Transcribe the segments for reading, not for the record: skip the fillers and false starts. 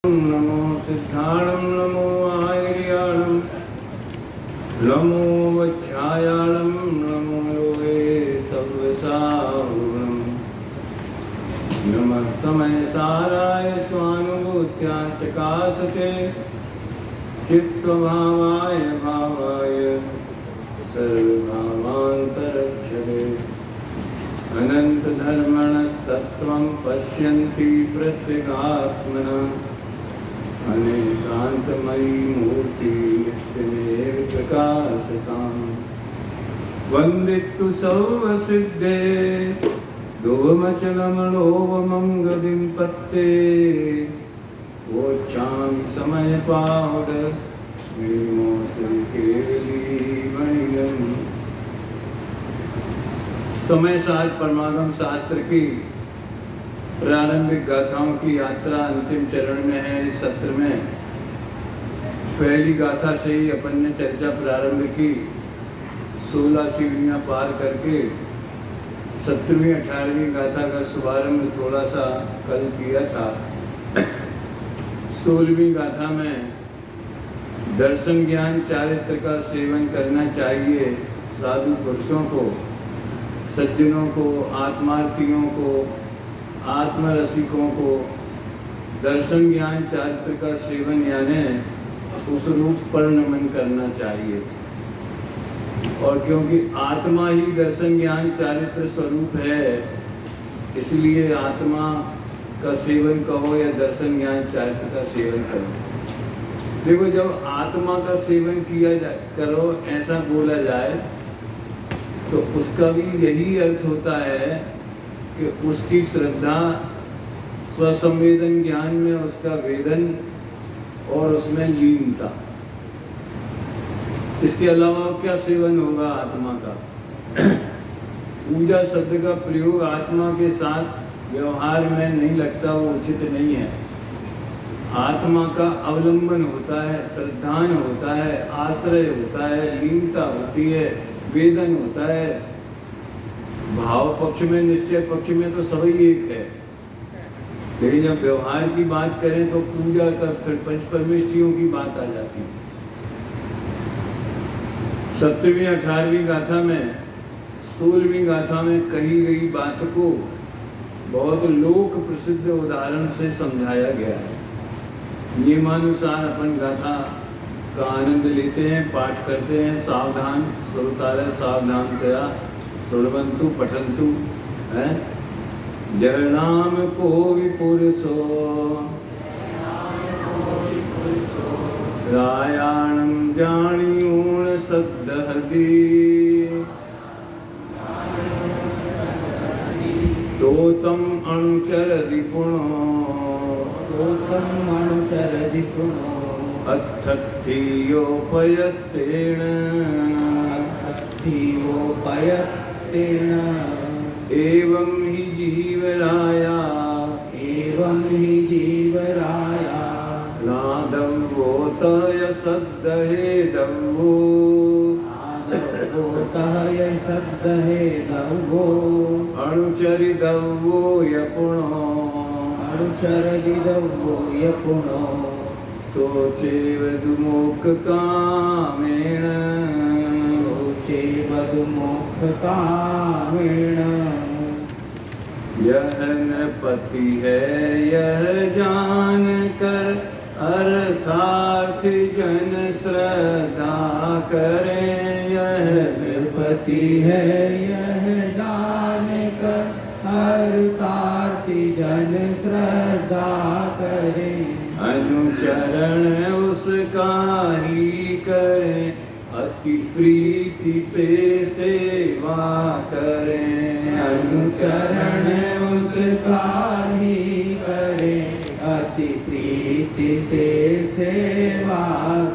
नमो सिद्धाणं नमो आयर्याणं नमो वज्रायाणं नमो लोहे सव्यसाहुणं नमः समयसाराय स्वानुभूत्या चकासते चित्स्वभावाय भावाय सर्वभावान्तरक्षते अनन्तधर्मणस्तत्त्वं पश्यन्ति प्रत्यगात्मना अनेकान्तमयी मूर्ति नित्यमेव प्रकाशताम् वन्दितु सर्वसिद्धे दोमचलमलोवमं गदिं पत्ते वोच्चामि समयपावड केवलीमणिगम्। समय सार परमागम शास्त्र की प्रारंभिक गाथाओं की यात्रा अंतिम चरण में है। इस सत्र में पहली गाथा से ही अपन ने चर्चा प्रारंभ की। 16 सीढ़ियां पार करके 17वीं 18वीं गाथा का शुभारंभ थोड़ा सा कल किया था। 16वीं गाथा में दर्शन ज्ञान चारित्र का सेवन करना चाहिए। साधु पुरुषों को, सज्जनों को, आत्मार्थियों को, आत्मरसिकों को दर्शन ज्ञान चारित्र का सेवन यानी उस रूप पर नमन करना चाहिए। और क्योंकि आत्मा ही दर्शन ज्ञान चारित्र स्वरूप है, इसलिए आत्मा का सेवन कहो या दर्शन ज्ञान चारित्र का सेवन करो। देखो, जब आत्मा का सेवन किया करो ऐसा बोला जाए तो उसका भी यही अर्थ होता है कि उसकी श्रद्धा, स्वसंवेदन ज्ञान में उसका वेदन और उसमें लीनता। इसके अलावा क्या सेवन होगा आत्मा का? पूजा शब्द का प्रयोग आत्मा के साथ व्यवहार में नहीं लगता, वो उचित नहीं है। आत्मा का अवलंबन होता है, श्रद्धान होता है, आश्रय होता है, लीनता होती है, वेदन होता है। भाव पक्ष में, निश्चय पक्ष में तो सभी एक है, लेकिन जब व्यवहार की बात करें तो पूजा का फिर पंच परमेष्ठियों की बात आ जाती है। 17वीं 18वीं गाथा में, 16वीं गाथा में कही गई बात को बहुत लोक प्रसिद्ध उदाहरण से समझाया गया है। नियमानुसार अपन गाथा का आनंद लेते हैं, पाठ करते हैं। सावधान श्रोतारः सावधानतया श्रवन्तु पठन्तु। जय नाम को विपुरुषो रायाणं जानियूण सद्दहदी तोतम अनुचरति पुनो अत्थीयोपयत्तेन एवं हि जीवराया नादव्योतय सद्दहेदव्यो अनुचरिदव्यो यपुणो सोचेव दुमोक्षकामेण यह नृपति है यह जान कर अर्थार्थ जन श्रद्धा करें। यह नृपति है यह जान कर अर्थार्थ जन श्रद्धा करें। अनुचरण उसका ही करें, अति प्रीति से सेवा करें। अनुचरण उसका ही करें, अति प्रीति से सेवा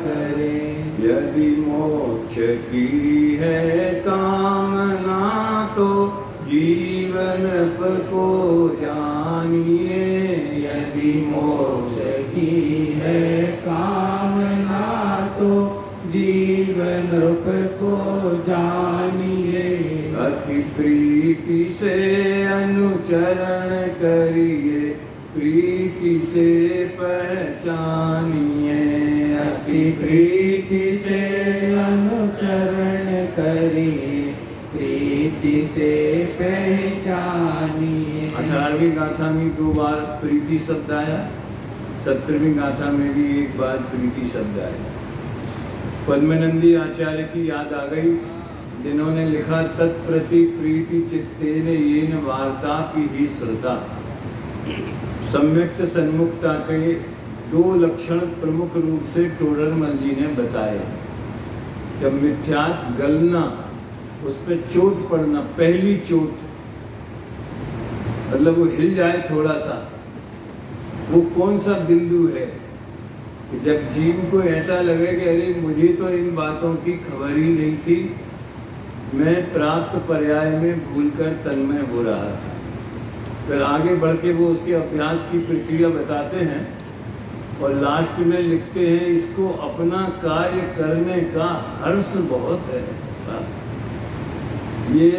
करें। यदि मोक्ष की है कामना तो जीवन को जानिए। यदि मोक्ष की है कामना तो जीवन रूप को जानिए। अति प्रीति से अनुचरण करिए, प्रीति से पहचानिए। पहचानिए, अति प्रीति से अनुचरण करिए, प्रीति से पहचानिए। 18वीं गाथा में 2 बार प्रीति शब्द आया, 17वीं गाथा में भी 1 बार प्रीति शब्द आया। पद्मनंदी आचार्य की याद आ गई, जिन्होंने लिखा तत्प्रति प्रीति चित्तेन येन वार्ता की ही श्रुता। सम्यक्त सन्मुखता के 2 लक्षण प्रमुख रूप से टोडरमल जी ने बताए। जब मिथ्यात्व गलना, उस पर चोट पड़ना, पहली चोट मतलब वो हिल जाए थोड़ा सा, वो कौन सा बिंदु है कि जब जीव को ऐसा लगे कि अरे मुझे तो इन बातों की खबर ही नहीं थी, मैं प्राप्त पर्याय में भूलकर तन्मय हो रहा था। फिर आगे बढ़ के वो उसके अभ्यास की प्रक्रिया बताते हैं और लास्ट में लिखते हैं, इसको अपना कार्य करने का हर्ष बहुत है। ये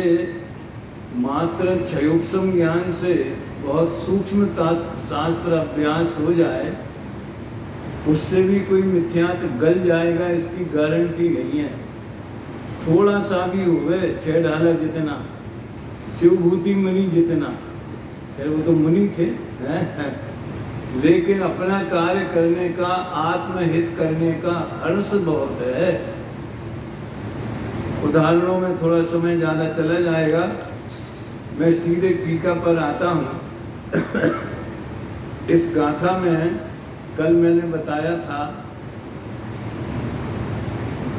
मात्र क्षयोपम ज्ञान से बहुत सूक्ष्म शास्त्र अभ्यास हो जाए, उससे भी कोई मिथ्यात्व गल जाएगा इसकी गारंटी नहीं है। थोड़ा सा भी हुए, 6 ढाला जितना, शिवभूति मुनि जितना, फिर वो तो मुनि थे लेकिन अपना कार्य करने का, आत्महित करने का हर्ष बहुत है। उदाहरणों में थोड़ा समय ज़्यादा चला जाएगा, मैं सीधे टीका पर आता हूँ। इस गाथा में कल मैंने बताया था,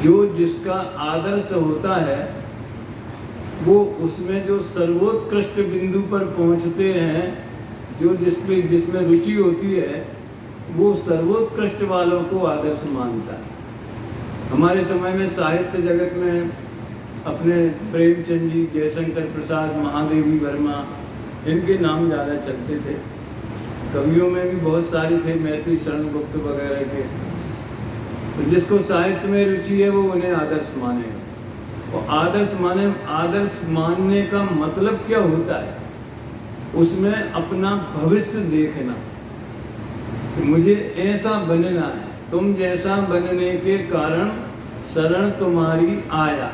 जो जिसका आदर्श होता है वो उसमें जो सर्वोत्कृष्ट बिंदु पर पहुंचते हैं, जो जिसमें रुचि होती है, वो सर्वोत्कृष्ट वालों को आदर्श मानता है। हमारे समय में साहित्य जगत में अपने प्रेमचंद जी, जयशंकर प्रसाद, महादेवी वर्मा, इनके नाम ज़्यादा चलते थे। कवियों में भी बहुत सारे थे, मैत्री शरण गुप्त वगैरह के। तो जिसको साहित्य में रुचि है वो उन्हें आदर्श माने। और आदर्श मानने का मतलब क्या होता है? उसमें अपना भविष्य देखना, मुझे ऐसा बनना है, तुम जैसा बनने के कारण शरण तुम्हारी आया।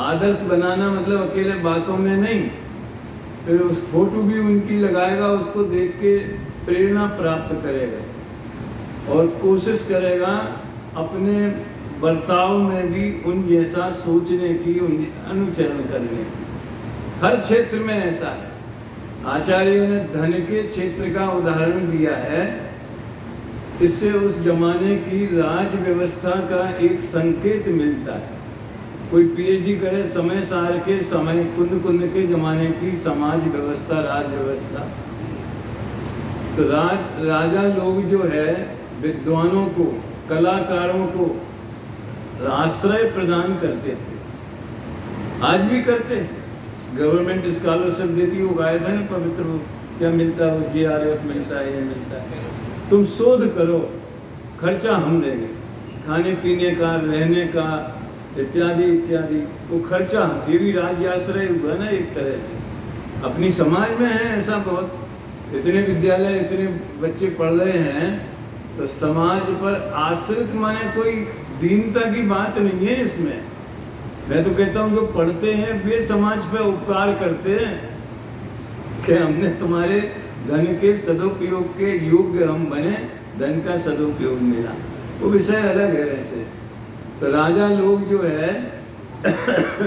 आदर्श बनाना मतलब अकेले बातों में नहीं, फिर उस फोटो भी उनकी लगाएगा, उसको देख के प्रेरणा प्राप्त करेगा और कोशिश करेगा अपने बर्ताव में भी उन जैसा सोचने की, उन अनुचरण करने की। हर क्षेत्र में ऐसा है। आचार्यों ने धन के क्षेत्र का उदाहरण दिया है। इससे उस जमाने की राज व्यवस्था का एक संकेत मिलता है। कोई पीएचडी करे समय सार के, समय कुंद के जमाने की समाज व्यवस्था, राज व्यवस्था। तो राजा लोग जो है विद्वानों को, कलाकारों को आश्रय प्रदान करते थे, आज भी करते। गवर्नमेंट स्कॉलरशिप देती, वो गायब है ना, पवित्र क्या मिलता है, वो GRF मिलता है, ये मिलता है। तुम शोध करो, खर्चा हम देंगे, खाने पीने का, रहने का, इत्यादि इत्यादि, वो खर्चा। ये भी राज्य आश्रय हुआ ना एक तरह से। अपनी समाज में है ऐसा बहुत, इतने विद्यालय, इतने बच्चे पढ़ रहे हैं, तो समाज पर आश्रित माने कोई दीनता की बात नहीं है इसमें। मैं तो कहता हूँ जो पढ़ते हैं वे समाज पर उपकार करते हैं कि हमने तुम्हारे धन के सदुपयोग के योग्य हम बने, धन का सदुपयोग मिला, वो विषय अलग है वैसे। तो राजा लोग जो है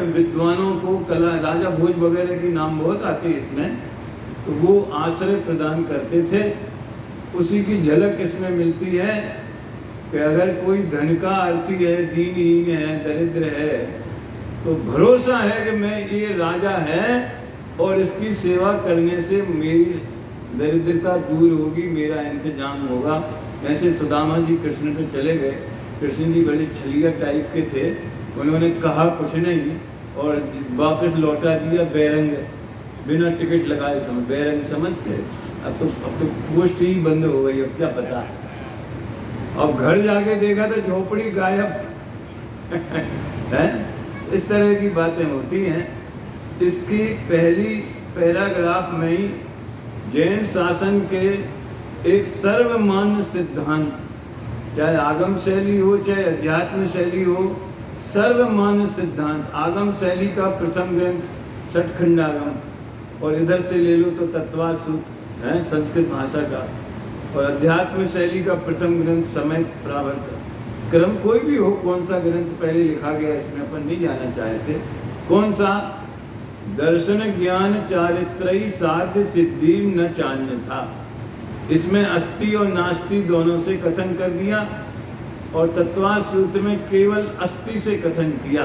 विद्वानों को, कला, राजा भोज वगैरह के नाम बहुत आते हैं इसमें, तो वो आश्रय प्रदान करते थे। उसी की झलक इसमें मिलती है कि अगर कोई धन का अर्थी है, दीनहीन है, दरिद्र है, तो भरोसा है कि मैं, ये राजा है और इसकी सेवा करने से मेरी दरिद्रता दूर होगी, मेरा इंतजाम होगा। ऐसे सुदामा जी कृष्ण पे चले गए। कृष्ण जी बड़े छलिया टाइप के थे, उन्होंने कहा कुछ नहीं और वापस लौटा दिया बैरंग, बिना टिकट लगाए। बैरंग समझते? अब तो पोस्ट ही बंद हो गई, अब क्या पता। अब घर जाके देखा तो झोपड़ी गायब है। इस तरह की बातें होती हैं। इसकी पहली पैराग्राफ में ही जैन शासन के एक सर्वमान्य सिद्धांत, चाहे आगम शैली हो चाहे अध्यात्म शैली हो, सर्वमान्य सिद्धांत। आगम शैली का प्रथम ग्रंथ षटखंडागम, और इधर से ले लो तो तत्वासूत्र है संस्कृत भाषा का, और अध्यात्म शैली का प्रथम ग्रंथ समय प्रावर्त। क्रम कोई भी हो, कौन सा ग्रंथ पहले लिखा गया इसमें अपन नहीं जाना चाहते। कौन सा? दर्शन ज्ञान चारित्रयी साध्य सिद्धि न चान्य था। इसमें अस्ति और नास्ति दोनों से कथन कर दिया, और तत्वा सूत्र में केवल अस्ति से कथन किया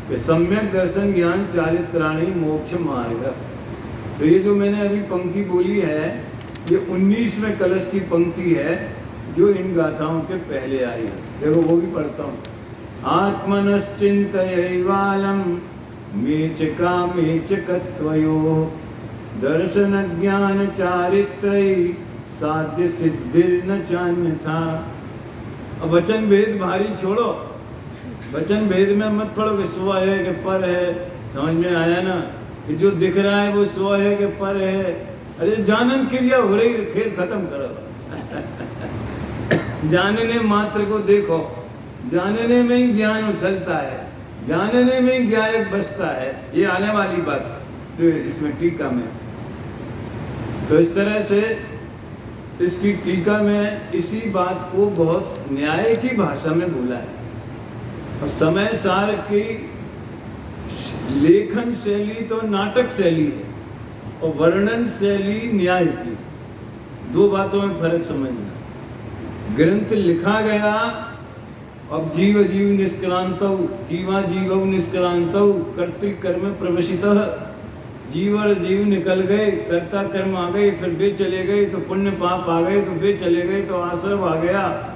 कि सम्यक दर्शन ज्ञान चारित्राणी मोक्ष मार्ग। तो ये जो मैंने अभी पंक्ति बोली है, ये 19वें कलश की पंक्ति है जो इन गाथाओं के पहले आई है। देखो वो भी पढ़ता हूँ। आत्मनश्चिन्तयैवालं मेचकामेचकत्वयोः दर्शन ज्ञान चारित्रयी साध्य सिद्धिर्न चान्यथा। अब वचन भेद भारी छोड़ो, वचन भेद में मत पढ़ो कि स्व है कि पर है। समझ में आया ना कि जो दिख रहा है वो स्व है कि पर है। अरे जानन क्रिया हो रही, खेल खत्म करो। जानने मात्र को देखो, जानने में ही ज्ञान उछलता है, जानने में ही ज्ञायक बसता है। ये आने वाली बात तो इसमें टीका में। तो इस तरह से इसकी टीका में इसी बात को बहुत न्याय की भाषा में बोला है। और समय सार की लेखन शैली तो नाटक शैली है, और वर्णन शैली न्याय की। दो बातों में फर्क समझना। ग्रंथ लिखा गया, अब जीव जीव निष्क्रांतौ, जीवा जीवौ निष्क्रांतौ कर्तृकर्म प्रवशितः। जीव और जीव निकल गए, कर्ता कर्म आ गए, फिर वे चले गए तो पुण्य पाप आ गए, तो वे चले गए तो आश्रम आ गया।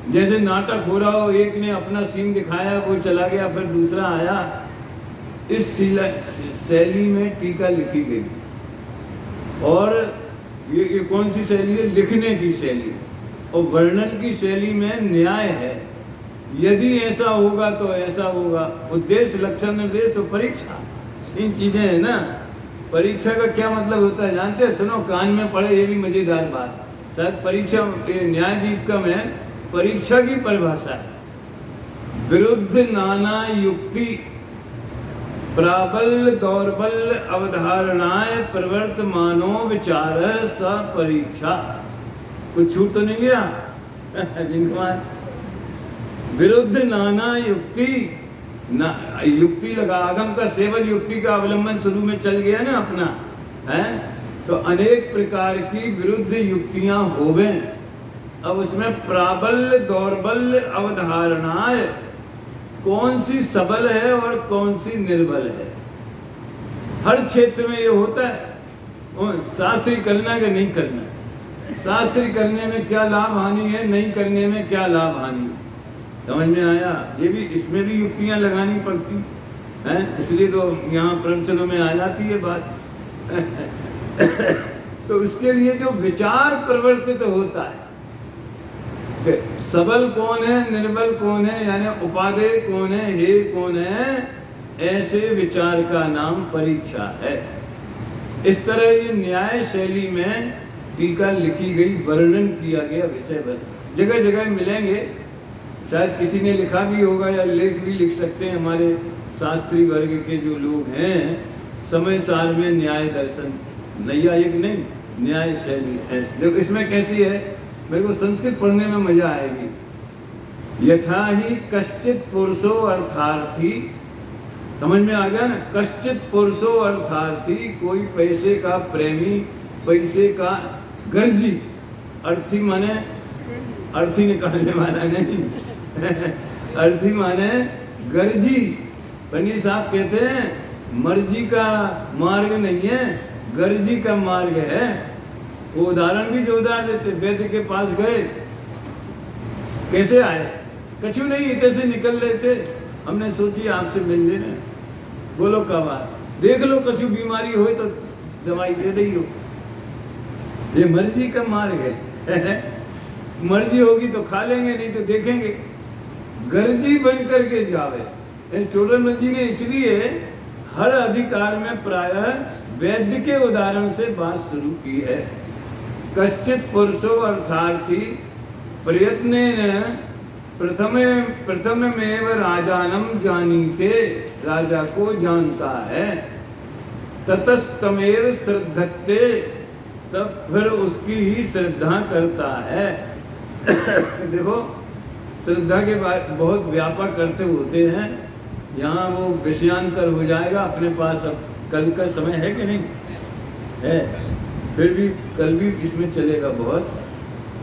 जैसे नाटक हो रहा हो, एक ने अपना सीन दिखाया, वो चला गया, फिर दूसरा आया। इस शैली में टीका लिखी गई। और ये कौन सी शैली है? लिखने की शैली। और वर्णन की शैली में न्याय है। यदि ऐसा होगा तो ऐसा होगा। उद्देश्य, लक्षण, निर्देश और परीक्षा, इन चीजें है ना। परीक्षा का क्या मतलब होता है जानते हैं? सुनो, कान में पड़े, ये भी मजेदार बात। शायद परीक्षा न्यायदीप का में परीक्षा की परिभाषा है। विरुद्ध नाना युक्ति प्राबल्य दौर्बल्य अवधारणाएं प्रवर्तमानो विचार स परीक्षा। कुछ छूट तो नहीं गया? जिनकुमार, विरुद्ध नाना युक्ति, ना युक्ति लगा, आगम का सेवन युक्ति का अवलंबन शुरू में चल गया ना अपना, है तो अनेक प्रकार की विरुद्ध युक्तियां होवे। अब उसमें प्राबल्य दौर्बल्य अवधारणाएं, कौन सी सबल है और कौन सी निर्बल है, हर क्षेत्र में ये होता है। शास्त्री करना कि नहीं करना, शास्त्री करने में क्या लाभ हानि है, नहीं करने में क्या लाभ हानि। समझ में आया? ये भी, इसमें भी युक्तियां लगानी पड़ती हैं, इसलिए तो यहाँ प्रवचनों में आ जाती है बात। तो उसके लिए जो विचार प्रवर्तित होता है, सबल कौन है, निर्बल कौन है, यानी उपादेय कौन है, हे कौन है, ऐसे विचार का नाम परीक्षा है। इस तरह ये न्याय शैली में टीका लिखी गई, वर्णन किया गया विषय वस्तु। जगह जगह मिलेंगे, शायद किसी ने लिखा भी होगा या लेख भी लिख सकते हैं हमारे शास्त्री वर्ग के जो लोग हैं। समय सार में न्याय दर्शन, नैयायिक नहीं, न्याय शैली है। देखो इसमें कैसी है, मेरे को संस्कृत पढ़ने में मजा आएगी। यथा ही कश्चित पुरुषो अर्थार्थी, समझ में आ गया ना? कश्चित पुरुषो अर्थार्थी, कोई पैसे का प्रेमी, पैसे का गर्जी। अर्थी माने अर्थी निकालने वाला नहीं, अर्थी माने गर्जी। पंडित साहब कहते हैं मर्जी का मार्ग नहीं है, गर्जी का मार्ग है। वो उदाहरण भी जोरदार देते। वैद्य के पास गए, कैसे आए? कछु नहीं, इतने से निकल रहे थे, हमने सोची आपसे मिल लेना। बोलो कब आए? देख लो कछु बीमारी हो तो दवाई दे दी हो। ये मर्जी का मार्ग है। मर्जी होगी तो खा लेंगे, नहीं तो देखेंगे। गर्जी बन करके जावे। चोड़न जी ने इसलिए हर अधिकार में प्रायः वैद्य के उदाहरण से बात शुरू की है। कश्चित पुरुषो अर्थार्थी प्रयत्नेन प्रथममेव राजानम जानीते, राजा को जानता है, ततस्तमेव श्रद्धत्ते, तब फिर उसकी ही श्रद्धा करता है। देखो श्रद्धा के बाद बहुत व्यापक अर्थ होते हैं, यहाँ वो विषयांतर हो जाएगा अपने पास। अब कल का समय है कि नहीं है, फिर भी कल भी इसमें चलेगा बहुत।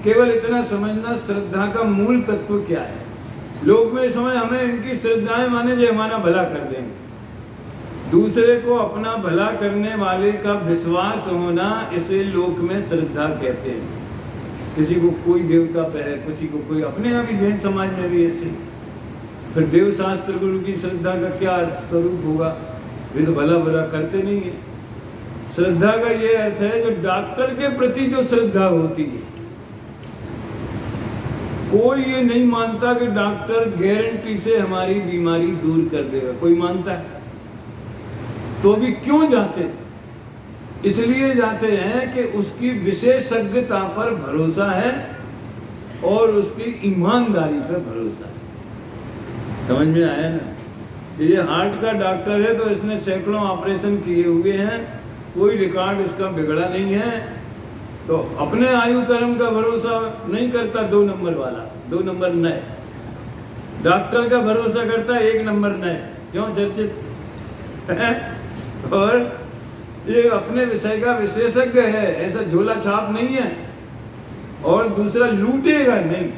केवल इतना समझना श्रद्धा का मूल तत्व क्या है। लोग में समय हमें इनकी श्रद्धाएं माने जो हमारा भला कर देंगे, दूसरे को अपना भला करने वाले का विश्वास होना, इसे लोक में श्रद्धा कहते हैं। किसी को कोई देवता पे है, किसी को कोई, अपने यहाँ भी जैन समाज में भी ऐसे। फिर देव शास्त्र गुरु की श्रद्धा का क्या अर्थ स्वरूप होगा, वे तो भला भला करते नहीं है। श्रद्धा का ये अर्थ है जो डॉक्टर के प्रति जो श्रद्धा होती है। कोई ये नहीं मानता कि डॉक्टर गारंटी से हमारी बीमारी दूर कर देगा, कोई मानता है? तो भी क्यों जाते? इसलिए जाते हैं कि उसकी विशेषज्ञता पर भरोसा है और उसकी ईमानदारी पर भरोसा है। समझ में आया ना? ये हार्ट का डॉक्टर है तो इसने सैकड़ों ऑपरेशन किए हुए हैं, कोई रिकॉर्ड इसका बिगड़ा नहीं है, तो अपने आयु कर्म का भरोसा नहीं करता 2 नंबर वाला, 2 नंबर नए। डॉक्टर का भरोसा करता है 1 नंबर नए। क्यों? चर्चित है। और ये अपने विषय का विशेषज्ञ है, ऐसा झोला छाप नहीं है। और दूसरा लूटेगा नहीं,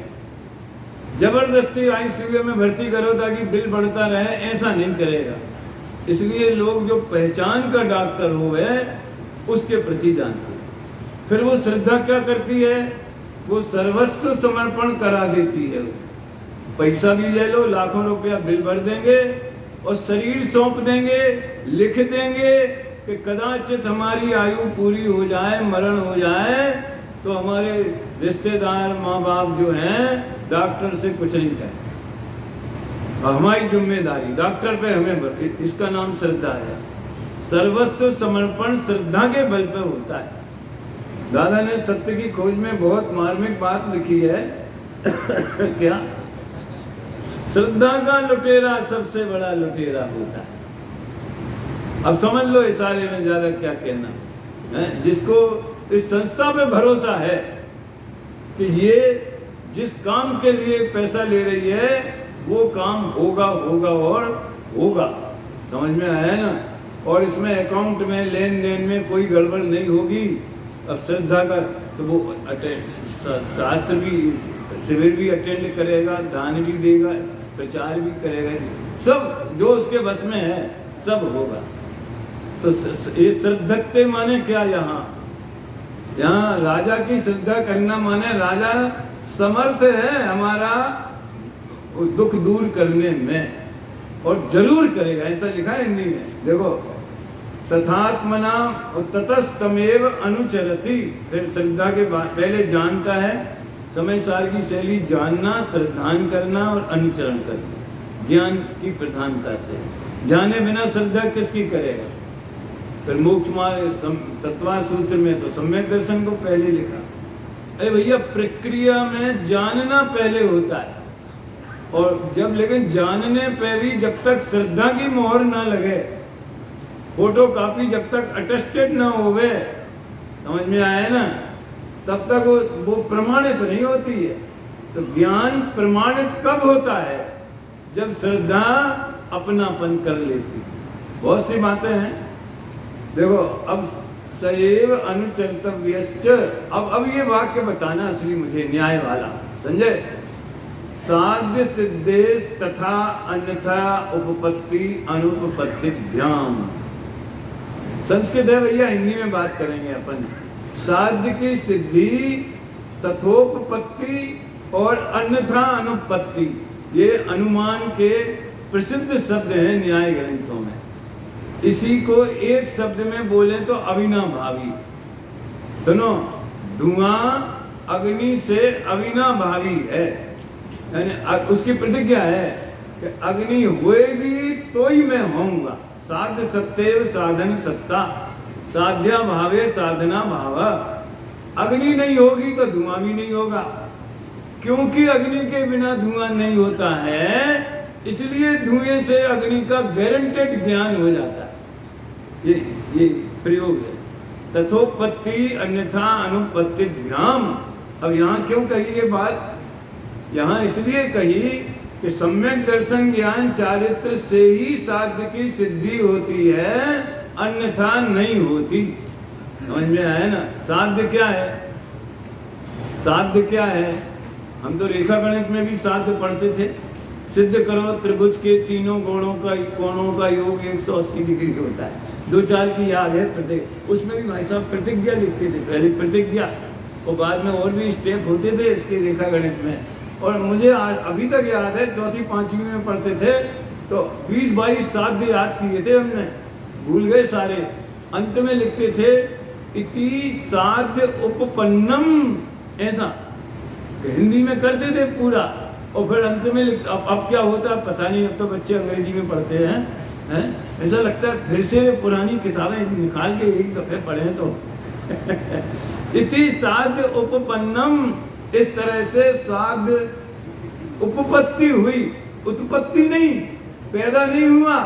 जबरदस्ती आईसीयू में भर्ती करो ताकि बिल बढ़ता रहे, ऐसा नहीं करेगा। इसलिए लोग जो पहचान का डॉक्टर हो उसके प्रति जानते हैं। फिर वो श्रद्धा क्या करती है? वो सर्वस्व समर्पण करा देती है। पैसा भी ले लो, लाखों रुपया बिल भर देंगे और शरीर सौंप देंगे, लिख देंगे कि कदाचित हमारी आयु पूरी हो जाए, मरण हो जाए, तो हमारे रिश्तेदार माँ बाप जो हैं डॉक्टर से कुछ नहीं कहें, हमारी जिम्मेदारी डॉक्टर पे हमें, इसका नाम श्रद्धा है। सर्वस्व समर्पण श्रद्धा के बल पर होता है। दादा ने सत्य की खोज में बहुत मार्मिक बात लिखी है। क्या? श्रद्धा का लुटेरा सबसे बड़ा लुटेरा होता है। अब समझ लो इस सारे में ज्यादा क्या कहना है। जिसको इस संस्था पे भरोसा है कि ये जिस काम के लिए पैसा ले रही है वो काम होगा होगा और होगा, समझ में आया ना? और इसमें अकाउंट में लेन देन में कोई गड़बड़ नहीं होगी। अब श्रद्धा का तो वो शास्त्र भी, शिविर भी अटेंड करेगा, दान भी देगा, प्रचार भी करेगा, सब जो उसके बस में है सब होगा। तो ये श्रद्धत्ते माने क्या? यहाँ राजा की श्रद्धा करना माने राजा समर्थ है हमारा दुख दूर करने में, और जरूर करेगा, ऐसा लिखा है हिंदी में। देखो, तथात्मना और ततस्तमेव अनुचरति। फिर श्रद्धा के बाद पहले जानता है, समय सार की शैली जानना, श्रद्धान करना और अनुचरण करना, ज्ञान की प्रधानता से। जाने बिना श्रद्धा किसकी करेगा? फिर मोक्ष मार्ग तत्वा सूत्र में तो सम्यक दर्शन को पहले लिखा। अरे भैया, प्रक्रिया में जानना पहले होता है, और जब लेकिन जानने पे भी जब तक श्रद्धा की मोहर ना लगे, फोटो कॉपी जब तक अटेस्टेड ना होवे, समझ में आया ना, तब तक वो प्रमाणित नहीं होती है। तो ज्ञान प्रमाणित कब होता है? जब श्रद्धा अपनापन कर लेती। बहुत सी बातें हैं। देखो, अब सैव अनुचर्तव्यश्च, अब ये वाक्य बताना असली मुझे न्याय वाला, समझे? साध्य सिद्धेश तथा अन्यथा उपपत्ति अनुपपत्तिभ्याम। संस्कृत है भैया, हिंदी में बात करेंगे अपन। साध्य की सिद्धि, तथोपपत्ति और अन्यथा अनुपत्ति, ये अनुमान के प्रसिद्ध शब्द हैं न्याय ग्रंथों में। इसी को एक शब्द में बोले तो अविनाभावी। सुनो, धुआं अग्नि से अविनाभावी है, यानी उसकी प्रतिज्ञा है कि अग्नि होएगी तो ही मैं होऊंगा। साध्य सत्येव साधन सत्ता, साध्या भावे साधना भाव। अग्नि नहीं होगी तो धुआं भी नहीं होगा, क्योंकि अग्नि के बिना धुआं नहीं होता है, इसलिए धुएं से अग्नि का गारंटेड ज्ञान हो जाता है। ये प्रयोग है। तथोपत्ति अन्यथा अनुपत्ति भ्याम। अब यहाँ क्यों कही ये बात? यहाँ इसलिए कही कि सम्यक दर्शन ज्ञान चारित्र से ही साध्य की सिद्धि होती है, अन्यथा नहीं होती। समझ में आया ना? साध्य क्या है? साध्य क्या है? हम तो रेखा गणित में भी साध्य पढ़ते थे। सिद्ध करो त्रिभुज के तीनों कोणों का योग 180 डिग्री होता है। 2-4 की याद है प्रत्येक, उसमें भी भाई साहब प्रतिज्ञा लिखते थे। पहले प्रतिज्ञा और बाद में और भी स्टेप होते थे इसके रेखा गणित में। और मुझे अभी तक याद है, 4वीं-5वीं में पढ़ते थे तो 20-22 साध्य याद किए थे हमने, भूल गए सारे। अंत में लिखते थे इति साध्य उपपन्नम, ऐसा हिंदी में करते थे पूरा। और फिर अंत में अब क्या होता है पता नहीं, अब तो बच्चे अंग्रेजी में पढ़ते हैं। ऐसा लगता है फिर से पुरानी किताबें निकाल के एक दफे पढ़ें तो इति साध्य उपपन्नम, इस तरह से साध्य उपपत्ति हुई, उत्पत्ति नहीं, पैदा नहीं हुआ,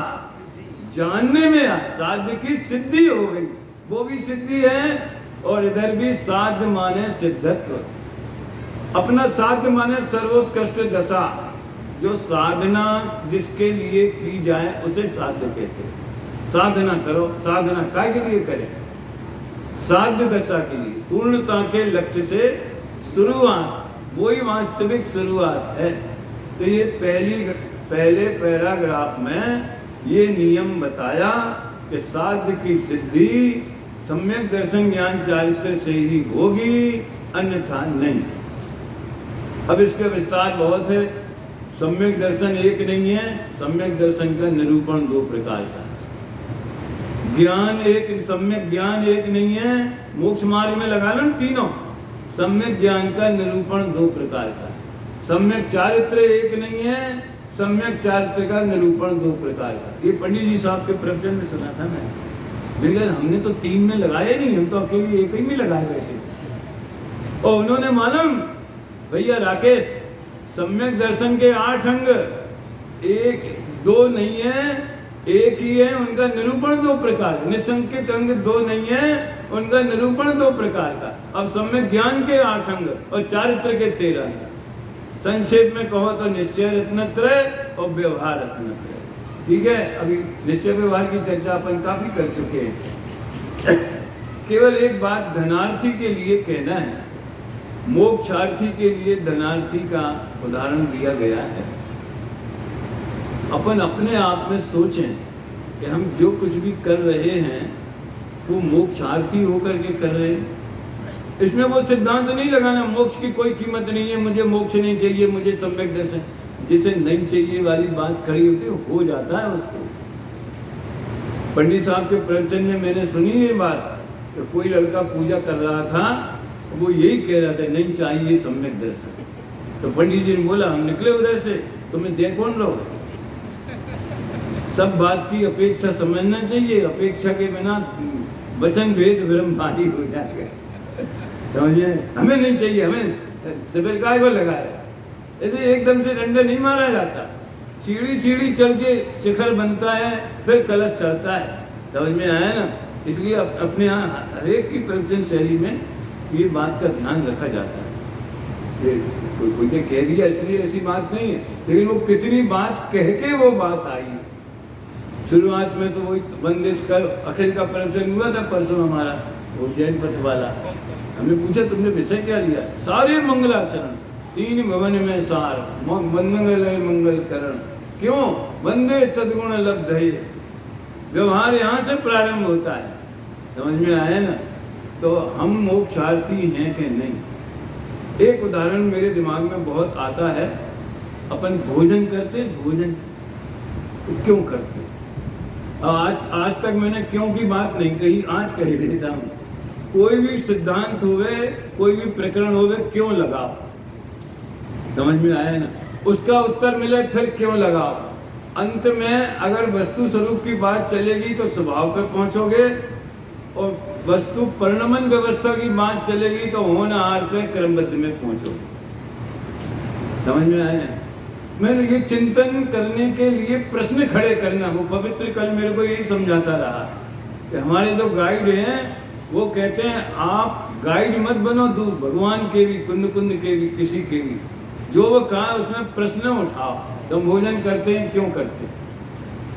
जानने में आ साध्य की सिद्धि हो गई, वो भी सिद्धि है। और इधर भी साध्य माने सिद्धत्व। अपना साध्य माने सर्वोत्कृष्ट दशा, जो साधना जिसके लिए की जाए उसे साध्य कहते हैं। साधना करो, साधना काय के लिए करें? साध्य दशा के लिए, पूर्णता के लक्ष्य से शुरुआत, वही वास्तविक शुरुआत है। तो ये पहले पैराग्राफ में ये नियम बताया कि साध्य की सिद्धि सम्यक दर्शन ज्ञान चारित्र से ही होगी, अन्यथा नहीं। अब इसका विस्तार बहुत है। सम्यक दर्शन एक नहीं है, सम्यक दर्शन का निरूपण 2 प्रकार का है। ज्ञान एक, सम्यक ज्ञान एक नहीं है, मोक्ष मार्ग में लगा लो तीनों। सम्यक ज्ञान का निरूपण 2 प्रकार का है। सम्यक चारित्र एक नहीं है, सम्यक चारित्र का निरूपण 2 प्रकार का। ये पंडित जी साहब के प्रवचन में सुना था मैं, लेकिन हमने तो 3 में लगाए नहीं, हम तो अकेले एक ही में लगाए बैठे। और उन्होंने मालूम भैया राकेश, सम्यक दर्शन के 8 अंग, 1-2 नहीं है, एक ही है, उनका निरूपण 2 प्रकार। निसंकित अंग 2 नहीं है, उनका निरूपण 2 प्रकार का। अब सम्यक ज्ञान के 8 अंग और चारित्र के 13 अंग। संक्षेप में कहो तो निश्चय रत्नत्रय और व्यवहार रत्नत्रय। ठीक है, अभी निश्चय व्यवहार की चर्चा अपन काफी कर चुके हैं। केवल एक बात धनार्थी के लिए कहना है, मोक्षार्थी के लिए धनार्थी का उदाहरण दिया गया है। अपन अपने आप में सोचें कि हम जो कुछ भी कर रहे हैं वो मोक्षार्थी होकर के कर रहे हैं। इसमें वो सिद्धांत नहीं लगाना मोक्ष की कोई कीमत नहीं है, मुझे मोक्ष नहीं चाहिए, मुझे सम्यक दर्शन, जिसे नहीं चाहिए वाली बात खड़ी होती है, हो जाता है उसको। पंडित साहब के प्रवचन में मैंने सुनी ये बात कि कोई लड़का पूजा कर रहा था, वो यही कह रहा था नहीं चाहिए सम्यक दर्शन। तो पंडित जी ने बोला हम निकले उधर से, तुम्हें दे कौन रहो? सब बात की अपेक्षा समझना चाहिए, अपेक्षा के बिना वचन भेद ब्रह्म भारी हो जाएगा। समझिए, हमें नहीं चाहिए, हमें शिविर काय को लगाया। ऐसे एकदम से डंडा नहीं मारा जाता, सीढ़ी सीढ़ी चढ़ के शिखर बनता है, फिर कलश चढ़ता है। समझ में आया ना? इसलिए अपने यहाँ हर एक की प्रवचन शैली में ये बात का ध्यान रखा जाता है। कोई ने कह दिया इसलिए ऐसी बात नहीं है, लेकिन वो कितनी बात कह के वो बात आई। शुरुआत में तो वही बंदे कर अखिल का प्रवचन हुआ था परसों हमारा, वो जैन पथ वाला। हमने पूछा तुमने विषय क्या लिया? सारे मंगलाचरण, 3 भवन में सार, मंगल मंगल करण। क्यों? वंदे तद्गुण लब्धये। व्यवहार यहाँ से प्रारंभ होता है। समझ में आया ना? तो हम मोक्षार्थी हैं कि नहीं? एक उदाहरण मेरे दिमाग में बहुत आता है। अपन भोजन करते, भोजन तो क्यों करते? आज तक मैंने क्यों की बात नहीं कही, आज कह देता हूँ। कोई भी सिद्धांत होवे, कोई भी प्रकरण होवे, क्यों लगाओ? समझ में आया ना? उसका उत्तर मिले फिर क्यों लगाओ। अंत में अगर वस्तु स्वरूप की बात चलेगी तो स्वभाव पर पहुंचोगे, और वस्तु परिणमन व्यवस्था की बात चलेगी तो होनहार पे क्रमबद्ध में पहुंचो। समझ में आया? मैंने ये चिंतन करने के लिए प्रश्न खड़े करना, वो पवित्र कल मेरे को यही समझाता रहा कि हमारे जो गाइड हैं वो कहते हैं आप गाइड मत बनो, दूर भगवान के भी, कुंद कुंद के भी, किसी के भी, जो वो कहा उसमें प्रश्न उठाओ। तो भोजन करते हैं, क्यों करते हैं?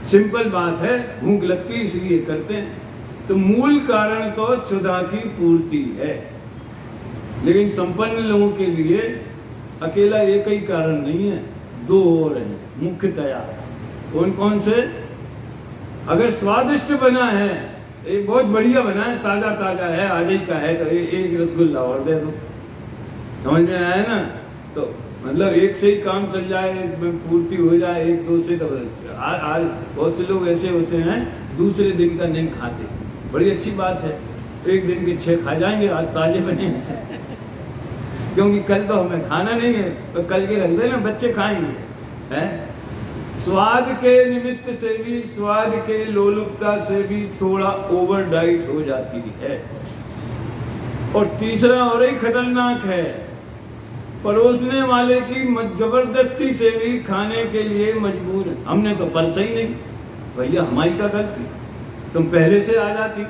सिंपल बात है, भूख लगती है इसलिए करते हैं। तो मूल कारण तो क्षुधा की पूर्ति है, लेकिन संपन्न लोगों के लिए अकेला एक ही कारण नहीं है, दो और हैं मुख्यतया। कौन कौन से? अगर स्वादिष्ट बना है, एक बहुत बढ़िया बना है, ताजा ताजा है, आज ही का है, तो एक रसगुल्ला और दे दो। समझ में आया ना? तो मतलब एक से ही काम चल जाए, पूर्ति हो जाए, एक दो से। तो आज बहुत से लोग ऐसे होते हैं दूसरे दिन का नहीं खाते, बड़ी अच्छी बात है, एक दिन के 6 खा जाएंगे, आज ताजे बने क्योंकि कल तो हमें खाना नहीं है, तो कल के रख देना, बच्चे खाएंगे। हैं? स्वाद के निमित्त से भी, स्वाद के लोलुपता से भी थोड़ा ओवर डाइट हो जाती है। और तीसरा और ही खतरनाक है, परोसने वाले की जबरदस्ती से भी खाने के लिए मजबूर है। हमने तो परसा ही नहीं, भैया हमारी क्या गलती, तुम पहले से आ जाती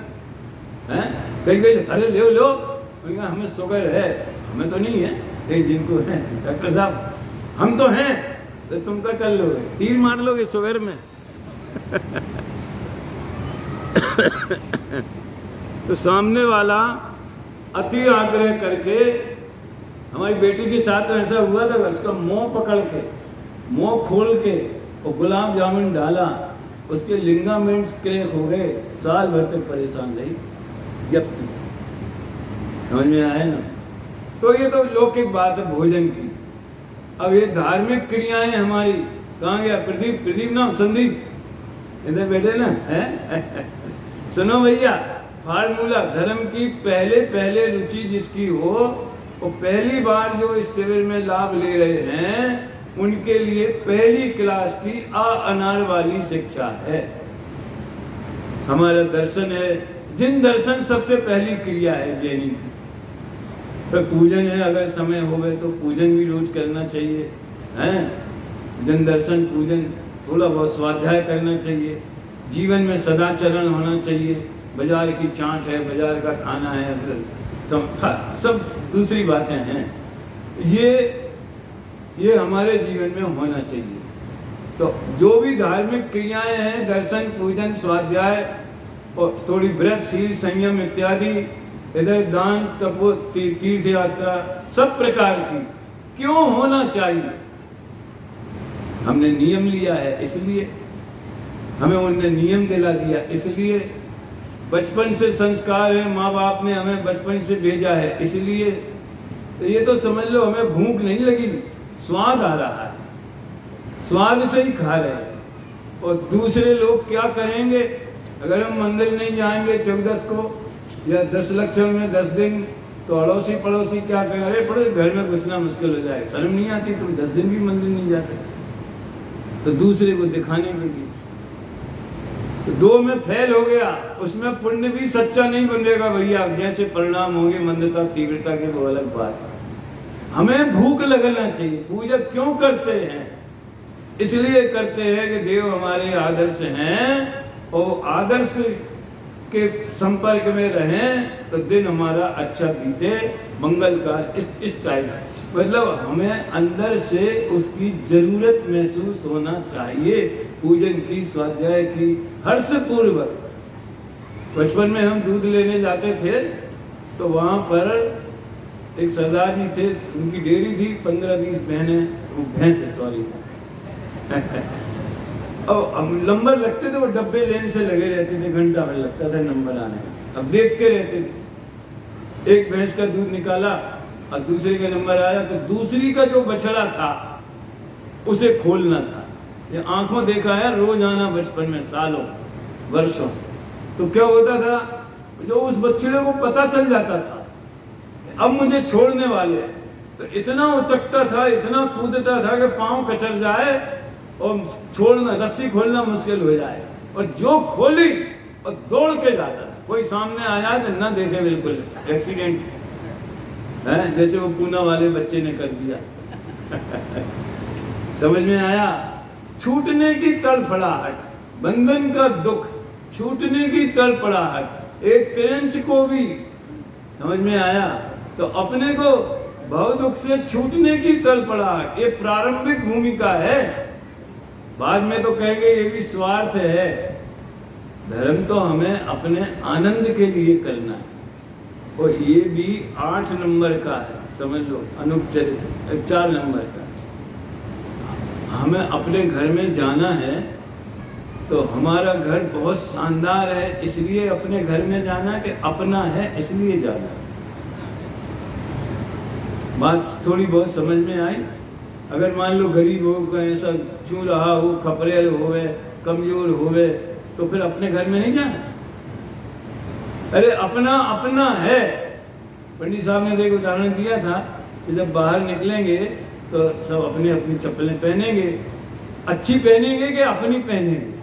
हैं। कहीं कहीं अरे ले लो, हमें शुगर है, हमें तो नहीं है, कई जिनको है डॉक्टर साहब हम तो हैं, तो तुम क्या कर लोगे, तीर मार लोगे शुगर में तो सामने वाला अति आग्रह करके, हमारी बेटी के साथ ऐसा हुआ था, उसका मुंह पकड़ के, मुंह खोल के और गुलाब जामुन डाला, उसके लिंगामेंट्स क्रैक हो गए, साल भर तक परेशान रही। जब समझ में आया ना? तो ये तो लौकिक बात है भोजन की। अब ये धार्मिक क्रियाएं हमारी, कहाँ गया प्रदीप? प्रदीप ना, संदीप इधर बैठे ना है सुनो भैया, फार्मूला धर्म की पहले पहले रुचि जिसकी हो, वो पहली बार जो इस शिविर में लाभ ले रहे हैं, उनके लिए पहली क्लास की अनार वाली शिक्षा है। हमारा दर्शन है, जिन दर्शन सबसे पहली क्रिया है जैनी। तो पूजन है, अगर समय हो गए तो पूजन भी रोज करना चाहिए, हैं? जिन दर्शन पूजन, थोड़ा बहुत स्वाध्याय करना चाहिए, जीवन में सदाचरण होना चाहिए। बाजार की चाट है, बाजार का खाना है, सब दूसरी बातें हैं, ये हमारे जीवन में होना चाहिए। तो जो भी धार्मिक क्रियाएं हैं, दर्शन, पूजन, स्वाध्याय और थोड़ी व्रत, शील, संयम इत्यादि, इधर दान, तपो, तीर्थ यात्रा, सब प्रकार की क्यों होना चाहिए? हमने नियम लिया है, इसलिए हमें उनने नियम दिला दिया, इसलिए बचपन से संस्कार है, माँ बाप ने हमें बचपन से भेजा है, इसलिए। तो ये तो समझ लो हमें भूख नहीं लगी, स्वाद आ रहा है, स्वाद से ही खा रहे हैं। और दूसरे लोग क्या कहेंगे अगर हम मंदिर नहीं जाएंगे 14 को या 10 लक्षण में 10 दिन, तो अड़ोसी पड़ोसी क्या कहेंगे? अरे पड़े घर में घुसना मुश्किल हो जाए, शर्म नहीं आती, तुम 10 दिन भी मंदिर नहीं जा सकते। तो दूसरे को दिखाने के लिए तो 2 में फेल हो गया, उसमें पुण्य भी सच्चा नहीं बनेगा भैया। जैसे परिणाम होंगे मंदता तीव्रता के, वो अलग बात है। हमें भूख लगना चाहिए। पूजा क्यों करते हैं? इसलिए करते हैं कि देव हमारे आदर्श हैं, और आदर्श के संपर्क में रहें तो दिन हमारा अच्छा बीते, मंगल का इस टाइप से। मतलब हमें अंदर से उसकी जरूरत महसूस होना चाहिए, पूजन की, स्वाध्याय की, हर्षपूर्वक। बचपन में हम दूध लेने जाते थे तो वहाँ पर एक सरदार जी थे, उनकी डेयरी थी, 15-20 भैंसे सॉरी और हम नंबर लगते थे, वो डब्बे लेन से लगे रहते थे, घंटा भर लगता था नंबर आने। अब देखते रहते थे, एक भैंस का दूध निकाला और दूसरे का नंबर आया, तो दूसरी का जो बछड़ा था उसे खोलना था। ये आंखों देखा है रोजाना बचपन में, सालों वर्षों। तो क्या होता था, जो उस बछड़े को पता चल जाता था अब मुझे छोड़ने वाले, तो इतना उचकता था, इतना कूदता था कि पांव कचर जाए और छोड़ना, रस्सी खोलना मुश्किल हो जाए। और जो खोली और दौड़ के जाता था, कोई सामने आया तो ना देखे, बिल्कुल एक्सीडेंट है, जैसे वो पूना वाले बच्चे ने कर दिया। समझ में आया? छूटने की तड़फड़ाहट, बंधन का दुख, छूटने की तड़फड़ाहट, एक ट्रेंच को भी, समझ में आया? तो अपने को भव दुख से छूटने की तड़फड़ाहट, ये प्रारंभिक भूमिका है। बाद में तो कहेंगे ये भी स्वार्थ है। धर्म तो हमें अपने आनंद के लिए करना है, और ये भी 8 नंबर का है, समझ लो। अनुपचरित 4 नंबर का। हमें अपने घर में जाना है तो हमारा घर बहुत शानदार है, इसलिए अपने घर में जाना, कि अपना है इसलिए जाना। बात थोड़ी बहुत समझ में आई? अगर मान लो गरीब हो, ऐसा चू रहा हो, खपरेल होवे, कमजोर होवे, तो फिर अपने घर में नहीं जाना। अरे अपना अपना है। पंडित साहब ने देखो उदाहरण दिया था कि जब बाहर निकलेंगे तो सब अपनी अपनी चप्पलें पहनेंगे, अच्छी पहनेंगे कि अपनी पहनेंगे।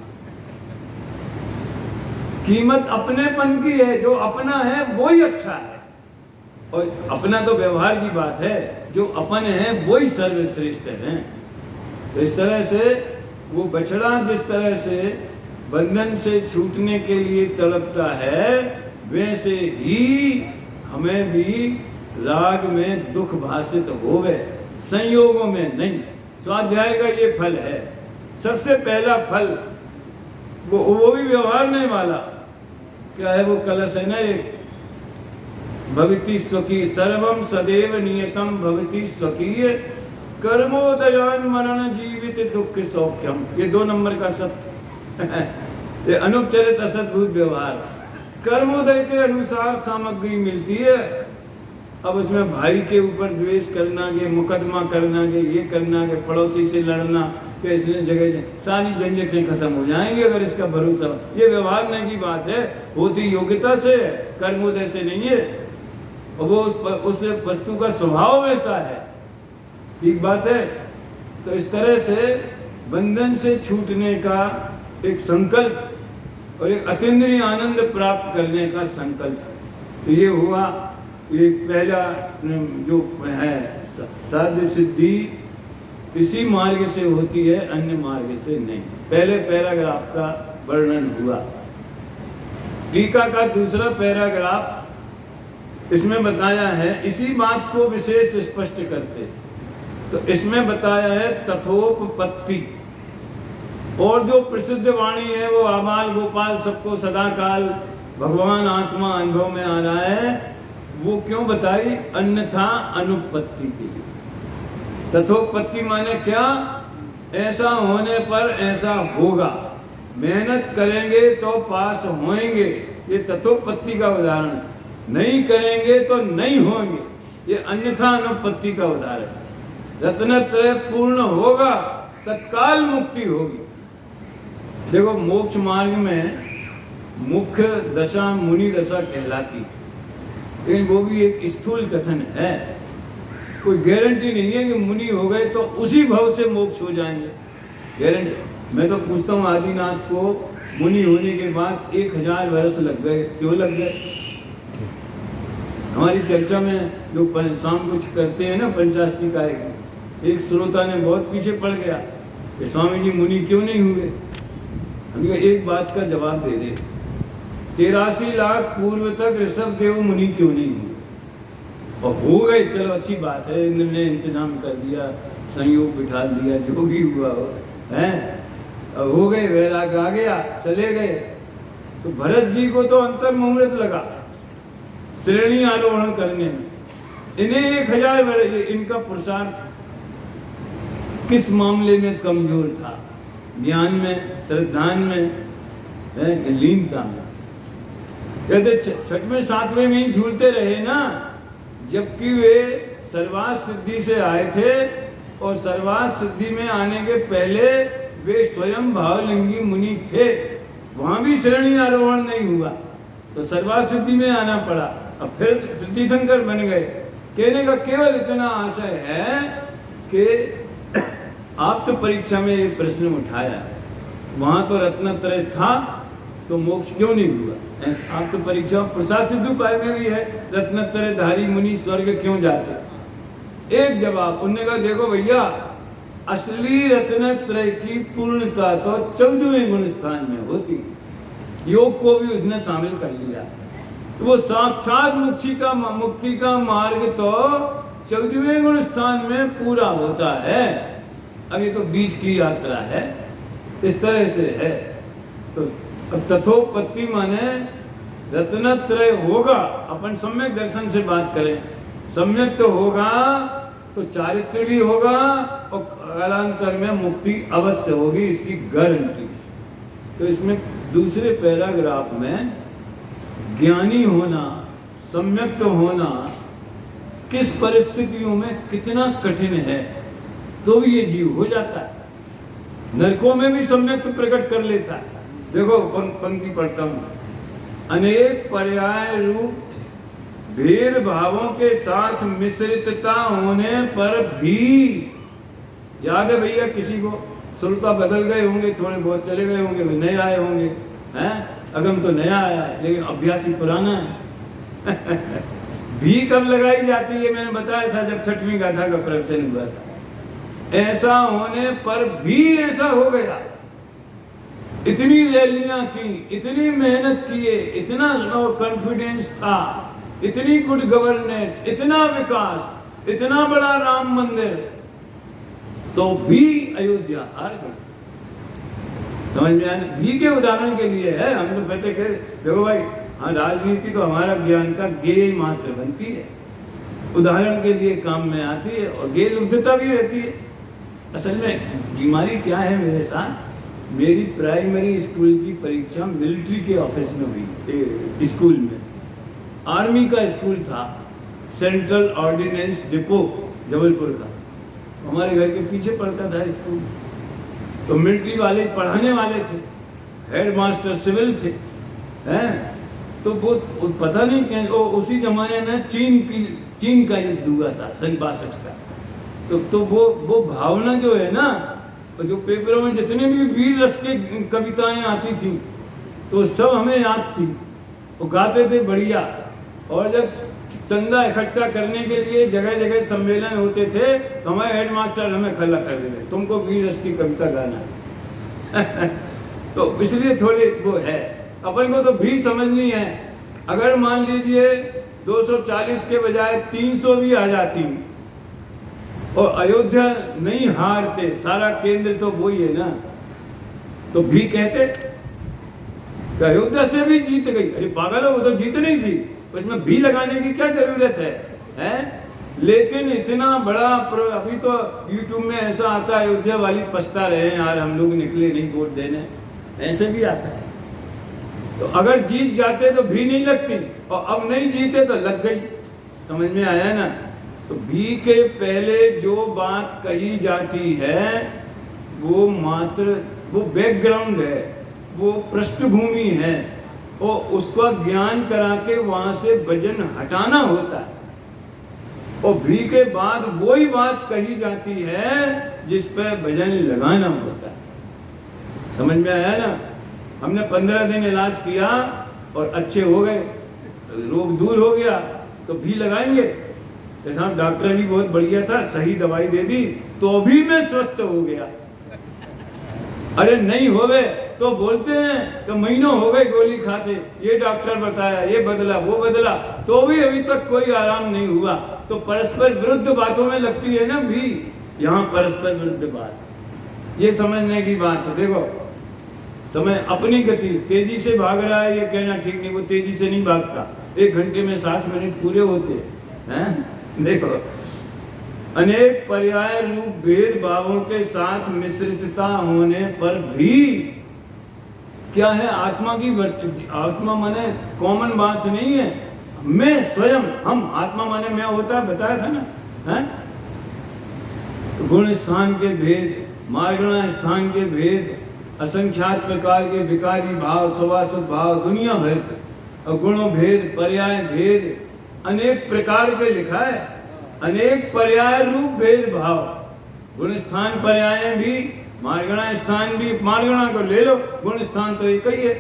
कीमत अपनेपन की है, जो अपना है वो ही अच्छा है। और अपना तो व्यवहार की बात है, जो अपन है वो ही सर्वश्रेष्ठ है। तो इस तरह से वो बछड़ा जिस तरह से बंधन से छूटने के लिए तड़पता है, वैसे ही हमें भी राग में दुख भाषित होवे, संयोगों में नहीं। स्वाध्याय का ये फल है, सबसे पहला फल। वो भी व्यवहार नहीं वाला, क्या है वो कलश है ना, एक भवति स्वकीय सर्वम सदैव नियतम भवति स्वकीय कर्मोदयान मरण जीवित दुख सौख्यम, ये 2 नंबर का सत्य। ये अनुपचरित असद्भुत व्यवहार। कर्मोदय के अनुसार सामग्री मिलती है। अब उसमें भाई के ऊपर द्वेष करना, के मुकदमा करना, के ये करना, के पड़ोसी से लड़ना, कि इसने जगह सारी झंझटें खत्म हो जाएंगी अगर इसका भरोसा। ये व्यवहारने की बात है, होती योग्यता से, कर्मोदय से नहीं है। और वो उस वस्तु का स्वभाव वैसा है। ठीक बात है। तो इस तरह से बंधन से छूटने का एक संकल्प और एक अतीन्द्रिय आनंद प्राप्त करने का संकल्प, तो ये हुआ। ये पहला जो है साध्य सिद्धि इसी मार्ग से होती है, अन्य मार्ग से नहीं। पहले पैराग्राफ का वर्णन हुआ। टीका का दूसरा पैराग्राफ इसमें बताया है, इसी बात को विशेष स्पष्ट करते। तो इसमें बताया है तथोपपत्ति, और जो प्रसिद्ध वाणी है वो आबाल गोपाल सबको सदा काल भगवान आत्मा अनुभव में आ रहा है, वो क्यों बताई? अन्यथा अनुपपत्ति के लिए। तथोपपत्ति माने क्या? ऐसा होने पर ऐसा होगा, मेहनत करेंगे तो पास होएंगे, ये तथोपपत्ति का उदाहरण है। नहीं करेंगे तो नहीं होंगे, ये अन्यथा अनुपपत्ति का उदाहरण है। रत्नत्रय पूर्ण होगा, तत्काल मुक्ति होगी। देखो मोक्ष मार्ग में मुख्य दशा मुनि दशा कहलाती है, लेकिन वो भी एक स्थूल कथन है। कोई गारंटी नहीं है कि मुनि हो गए तो उसी भाव से मोक्ष हो जाएंगे, गारंटी। मैं तो पूछता हूँ आदिनाथ को मुनि होने के बाद 1000 वर्ष लग गए, क्यों लग गए? हमारी चर्चा में जो शाम कुछ करते हैं ना पंचाष्टी काय की, एक श्रोता ने बहुत पीछे पड़ गया कि स्वामी जी मुनि क्यों नहीं हुए? हमने कहा एक बात का जवाब दे दे, 83 लाख पूर्व तक ऋषभ देव मुनि क्यों नहीं हुए? और हो गए, चलो अच्छी बात है, इंद्र ने इंतजाम कर दिया, संयोग बिठा दिया, जो भी हुआ हो है, अब हो गए, वैराग आ गया, चले गए। तो भरत जी को तो अंतर मुहूर्त लगा श्रेणी आरोहण करने में, इन्हें 1000 वर्ष। इनका पुरुषार्थ किस मामले में कमजोर था? ज्ञान में, श्रद्धान में, लीनता में। कहते 6वें 7वें में ही झूलते रहे ना, जबकि वे सर्वार्थ सिद्धि से आए थे, और सर्वार्थ सिद्धि में आने के पहले वे स्वयं भावलिंगी मुनि थे। वहां भी श्रेणी आरोहण नहीं हुआ, तो सर्वार्थ सिद्धि में आना पड़ा। अब फिर तीर्थंकर बन गए। कहने का केवल इतना आशय है कि आप तो परीक्षा में ये प्रश्न उठाया, वहां तो रत्नत्रय था, तो मोक्ष क्यों नहीं हुआ? आप तो परीक्षा प्रसाद सिद्धू पाए में भी है, रत्नत्रय धारी मुनि स्वर्ग क्यों जाते? एक जवाब उन्होंने कहा, देखो भैया, असली रत्नत्रय की पूर्णता तो 14वें गुण स्थान में होती। योग को भी उसने शामिल कर लिया। तो वो साक्षात मुक्ति का मार्ग तो 14वें गुण स्थान में पूरा होता है। अब ये तो बीच की यात्रा है, इस तरह से है। तो अब तथोपत्ति माने रत्नत्रय होगा, अपन सम्यक दर्शन से बात करें, सम्यक तो होगा तो चारित्र भी होगा और कालांतर में मुक्ति अवश्य होगी, इसकी गारंटी। तो इसमें दूसरे पैराग्राफ में ज्ञानी होना, सम्यक तो होना किस परिस्थितियों में कितना कठिन है, तो भी ये जीव हो जाता है। नरकों में भी सम्यक तो प्रकट कर लेता है। देखो पंक्ति पढ़ता हूं, अनेक पर्याय रूप भेद भावों के साथ मिश्रितता होने पर भी, याद है भैया किसी को? श्रोता बदल गए होंगे, थोड़े बहुत चले गए होंगे, नए आए होंगे, हैं? अगम तो नया आया है लेकिन अभ्यासी पुराना है। भी कब लगाई जाती है मैंने बताया था जब 6वीं गाथा का प्रवचन हुआ था। ऐसा होने पर भी ऐसा हो गया, इतनी रैलियां की, इतनी मेहनत किए, इतना कॉन्फिडेंस था, इतनी गुड गवर्नेंस, इतना विकास, इतना बड़ा राम मंदिर, तो भी अयोध्या हार गई। समझ में आया? भी के उदाहरण के लिए है। हम तो कहते कि देखो भाई, हाँ, राजनीति तो हमारा ज्ञान का गेय मात्र बनती है, उदाहरण के लिए काम में आती है और गेय लुब्धता भी रहती है। असल में बीमारी क्या है मेरे साथ, मेरी प्राइमरी स्कूल की परीक्षा मिलिट्री के ऑफिस में हुई, स्कूल में, आर्मी का स्कूल था, सेंट्रल ऑर्डिनेंस डिपो जबलपुर का, हमारे घर के पीछे पड़ता था स्कूल। तो मिलिट्री वाले पढ़ाने वाले थे, हेड मास्टर सिविल थे, हैं? तो वो पता नहीं क्या, उसी जमाने में चीन का युद्ध हुआ था सन 62 का। तो वो भावना जो है ना, जो पेपरों में जितने भी वीर रस के कविताएं आती थी तो सब हमें याद थी, वो गाते थे बढ़िया। और जब चंदा इकट्ठा करने के लिए जगह जगह सम्मेलन होते थे तो हमारे हेड मास्टर हमें खला कर देते, तुमको वीर रस की कविता गाना है। तो इसलिए थोड़े वो है, अपन को तो भी समझनी है। अगर मान लीजिए 240 के बजाय 300 भी आ जाती और अयोध्या नहीं हारते, सारा केंद्र तो वही है ना, तो भी कहते अयोध्या से भी जीत गई। अरे पागल हो, वो तो जीत नहीं थी, उसमें भी लगाने की क्या जरूरत है, हैं? लेकिन इतना बड़ा अभी तो यूट्यूब में ऐसा आता है, अयोध्या वाली पछता रहे यार हम लोग निकले नहीं वोट देने, ऐसे भी आता है। तो अगर जीत जाते तो भी नहीं लगती, और अब नहीं जीते तो लग गई। समझ में आया ना? तो भी के पहले जो बात कही जाती है वो मात्र वो बैकग्राउंड है, वो पृष्ठभूमि है, और उसका ज्ञान करा के वहां से वजन हटाना होता है। और भी के बाद वही बात कही जाती है जिस पर वजन लगाना होता है। समझ में आया ना? हमने 15 दिन इलाज किया और अच्छे हो गए, रोग दूर हो गया, तो भी लगाएंगे। साहब डॉक्टर भी बहुत बढ़िया था, सही दवाई दे दी तो भी मैं स्वस्थ हो गया। अरे नहीं हो गए तो बोलते हैं तो महीनों हो गए गोली खाते, ये डॉक्टर बताया, ये बदला, वो बदला, तो भी अभी तक कोई आराम नहीं हुआ। तो परस्पर विरुद्ध बातों में लगती है ना भी, यहाँ परस्पर विरुद्ध बात, ये समझने की बात है। देखो समय अपनी गति, तेजी से भाग रहा है ये कहना ठीक नहीं, वो तेजी से नहीं भागता, 1 घंटे में 60 मिनट पूरे होते हैं। देखो अनेक पर्याय रूप भेद भावों के साथ मिश्रितता होने पर भी क्या है, आत्मा की आत्मा माने कॉमन बात नहीं है, मैं स्वयं, हम आत्मा माने मैं होता है, बताया था ना, है? गुण स्थान के भेद, मार्गणा स्थान के भेद, असंख्यात प्रकार के विकारी भाव, सवासुद भाव, दुनिया भर के, और गुणों भेद, पर्याय भेद, अनेक प्रकार के लिखा है, अनेक पर्याय रूप भेद भाव। गुण स्थान पर्याय भी, मार्गणा स्थान भी, मार्गणा को ले लो, गुण स्थान तो एक ही है।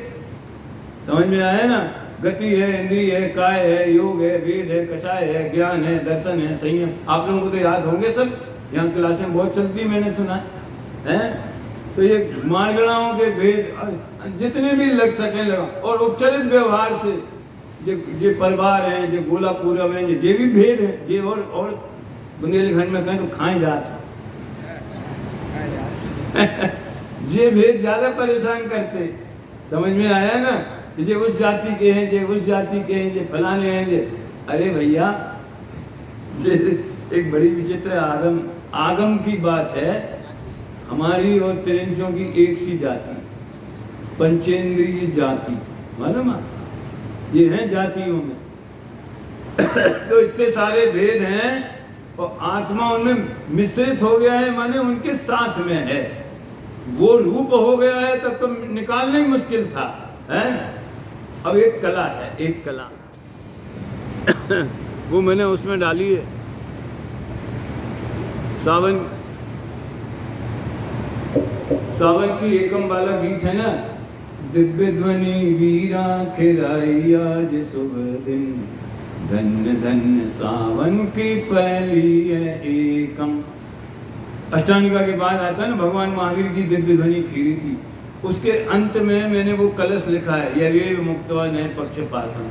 समझ में आया ना? गति है, इंद्रिय है, काय है, योग है, वेद है, कषाय है, ज्ञान है, दर्शन है, संयम। आप लोगों को तो याद होंगे सब, यहाँ क्लासें बहुत चलती, मैंने सुना है। तो ये मार्गणाओं के भेद जितने भी लग सके लगा, और उपचरित व्यवहार से जे परिवार है, जो गोला पूरब है, जे भी भेद है, जे और बुंदेलखंड में कहें तो खाए जात ये भेद ज्यादा परेशान करते। समझ में आया ना? जे उस जाति के हैं, जे उस जाति के हैं, जे फलाने हैं, जे अरे भैया, जे एक बड़ी विचित्र आगम की बात है। हमारी और तिरंजों की एक सी जाति, पंचेंद्रिय जाति, मालूम है? ये है जातियों में तो इतने सारे भेद हैं और आत्मा उनमें मिश्रित हो गया है, माने उनके साथ में है, वो रूप हो गया है, तब तो निकालना ही मुश्किल था, है? अब एक कला है, एक कला वो मैंने उसमें डाली है। सावन की एकम वाला गीत है ना, दिव्य ध्वनि वीरा खिराई आज शुभ दिन, धन्य धन्य सावन की पहली है एकम। अष्टांगिका के बाद आता है ना, भगवान महावीर की दिव्य ध्वनि खीरी थी, उसके अंत में मैंने वो कलश लिखा है, यदेव मुक्त्वा न पक्षपातम्।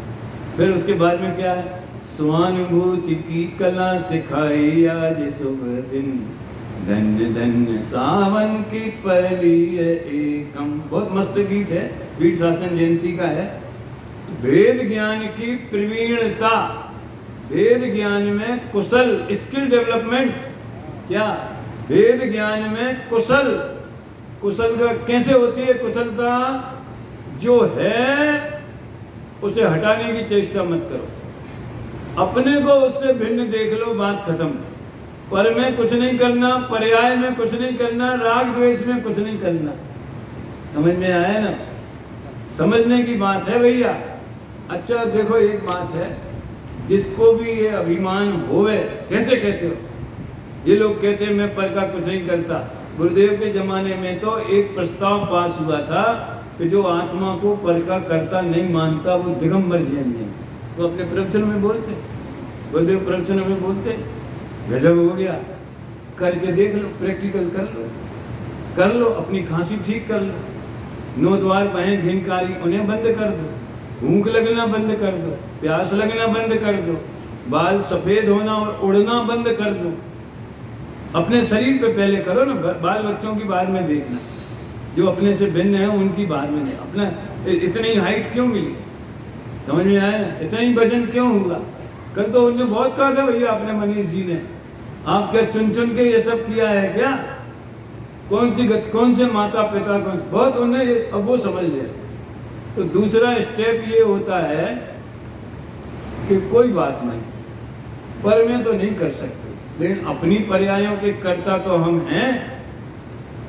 फिर उसके बाद में क्या है? स्वानुभूति की कला सिखाई आज शुभ दिन, धन्य धन्य सावन की पहली है एकम। बहुत मस्त गीत है, वीर शासन जयंती का है। वेद ज्ञान की प्रवीणता, वेद ज्ञान में कुशल, स्किल डेवलपमेंट, क्या वेद ज्ञान में कुशलता कैसे होती है? कुशलता जो है उसे हटाने की चेष्टा मत करो, अपने को उससे भिन्न देख लो, बात खत्म। पर में कुछ नहीं करना, पर्याय में कुछ नहीं करना, राग द्वेष में कुछ नहीं करना। समझ में आया ना? समझने की बात है भैया। अच्छा देखो, एक बात है, जिसको भी ये अभिमान होवे, कैसे कहते हो? ये लोग कहते हैं मैं पर का कुछ नहीं करता। गुरुदेव के जमाने में तो एक प्रस्ताव पास हुआ था कि जो आत्मा को पर का करता नहीं मानता वो दिगंबर जैन है। तो अपने प्रवचन में बोलते, गुरुदेव प्रवचन में बोलते, गजब हो गया, करके देख लो, प्रैक्टिकल कर लो, अपनी खांसी ठीक कर लो, नो द्वार बहें घिनकारी उन्हें बंद कर दो, भूख लगना बंद कर दो, प्यास लगना बंद कर दो, बाल सफेद होना और उड़ना बंद कर दो। अपने शरीर पे पहले करो ना, बाल बच्चों की बाद में देखना, जो अपने से भिन्न है उनकी बाद में नहीं। अपना इतनी हाइट क्यों मिली? समझ में आया? इतना ही वजन क्यों हुआ? कल तो उन्होंने बहुत कहा था भैया, अपने मनीष जी ने, आप क्या चुन के ये सब किया है क्या? कौन से माता पिता, बहुत उन्होंने, अब वो समझ लिया। तो दूसरा स्टेप ये होता है कि कोई बात नहीं, पर मैं तो नहीं कर सकते, लेकिन अपनी पर्यायों के कर्ता तो हम हैं।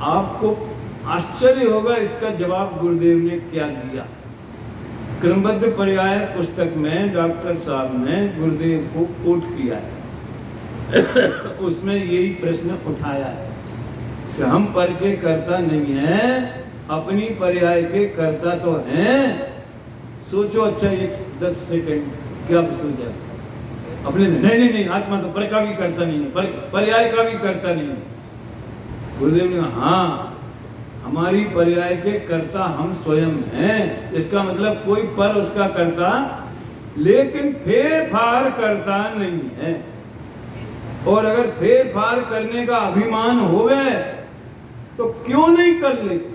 आपको आश्चर्य होगा इसका जवाब गुरुदेव ने क्या दिया। क्रमबद्ध पर्याय पुस्तक में डॉक्टर साहब ने गुरुदेव को कोट किया है उसमें यही प्रश्न उठाया है कि हम पर के कर्ता नहीं हैं, अपनी पर्याय के कर्ता तो हैं। सोचो, अच्छा 10 सेकंड क्या सोचा? अपने नहीं, आत्मा तो पर का भी करता नहीं है, पर्याय का भी करता नहीं है। गुरुदेव ने कहा, हाँ, हमारी पर्याय के कर्ता हम स्वयं हैं। इसका मतलब कोई पर उसका करता, लेकिन फेर फार करता नहीं है। और अगर फेर फार करने का अभिमान होवे तो क्यों नहीं कर लेते?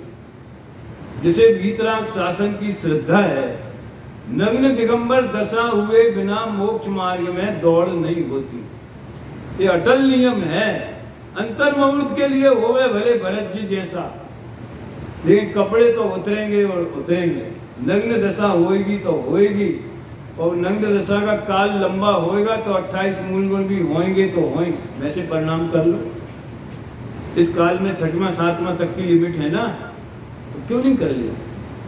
जिसे वीतराग शासन की श्रद्धा है, नग्न दिगंबर दशा हुए बिना मोक्ष मार्ग में दौड़ नहीं होती। ये अटल नियम है। अंतर मुहूर्त के लिए होवे भले भरत जी जैसा, लेकिन कपड़े तो उतरेंगे और उतरेंगे। नग्न दशा होएगी तो होएगी, और नग्न दशा का काल लंबा होएगा तो 28 मूलगुण भी होंगे तो होंगे। वैसे परिणाम कर लो। इस काल में 6वां 7वां तक की लिमिट है ना, तो क्यों नहीं कर लिया?